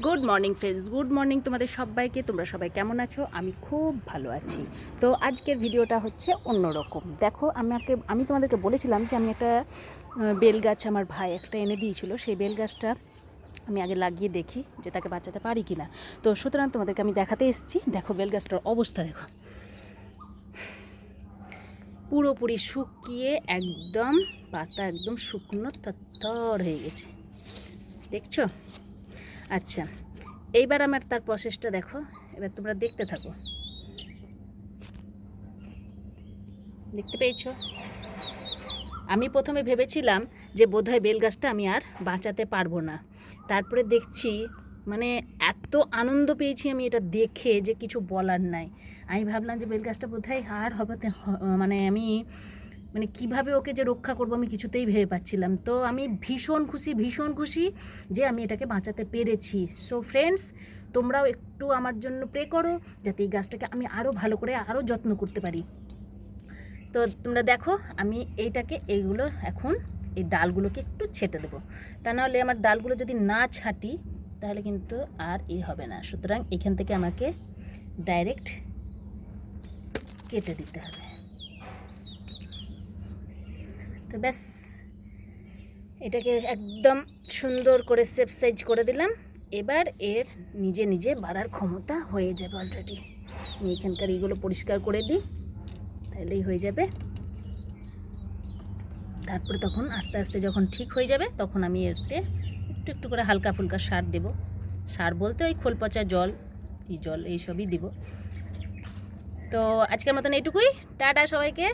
Good morning friends, good morning তোমাদের সবাইকে। তোমরা সবাই কেমন আছো? আমি খুব ভালো আছি। তো আজকের ভিডিওটা হচ্ছে অন্যরকম। দেখো, আমি তোমাদেরকে বলেছিলাম যে আমি একটা বেল গাছ আমার ভাই একটা এনে দিয়েছিল। সেই বেল গাছটা আমি আগে লাগিয়ে দেখি যে তাকে বাঁচাতে পারি কি না। তো সুতরাং তোমাদেরকে আমি দেখাতে এসেছি। দেখো বেল গাছটার অবস্থা দেখো, পুরোপুরি শুকিয়ে একদম পাতা একদম শুকনো থরথর হয়ে গেছে, দেখছো? আচ্ছা, এইবার আমার তার প্রসেসটা দেখো। এবার তোমরা দেখতে থাকো। দেখতে পেয়েছো? আমি প্রথমে ভেবেছিলাম যে বোধহয় বেল গাছটা আমি আর বাঁচাতে পারবো না। তারপরে দেখছি মানে এত আনন্দ পেয়েছি আমি এটা দেখে যে কিছু বলার নাই। আমি ভাবলাম যে বেল গাছটা বোধহয় আর হবে, আমি কিভাবে ওকে যে রক্ষা করবো আমি কিছুতেই ভেবে পাচ্ছিলাম। তো আমি ভীষণ খুশি যে আমি এটাকে বাঁচাতে পেরেছি। সো ফ্রেন্ডস, তোমরাও একটু আমার জন্য প্রে করো যাতে এই গাছটাকে আমি আরও ভালো করে আরও যত্ন করতে পারি। তো তোমরা দেখো, আমি এইগুলো এখন এই ডালগুলোকে একটু ছেটে দেবো। তা নাহলে আমার ডালগুলো যদি না ছাঁটি তাহলে কিন্তু আর হবে না। সুতরাং এখান থেকে আমাকে ডাইরেক্ট কেটে দিতে হবে। তো ব্যাস, এটাকে একদম সুন্দর করে শেপ সাইজ করে দিলাম। এবার এর নিজে নিজে বাড়ার ক্ষমতা হয়ে যাবে অলরেডি। আমি এখানকার এইগুলো পরিষ্কার করে দিই, তাহলেই হয়ে যাবে। তারপরে তখন আস্তে আস্তে যখন ঠিক হয়ে যাবে তখন আমি এতে একটু একটু করে হালকা ফুলকা সার দেব। সার বলতে ওই খোল পচা জল এইসবই দেব। তো আজকের মতন এইটুকুই। টাটা সবাইকে।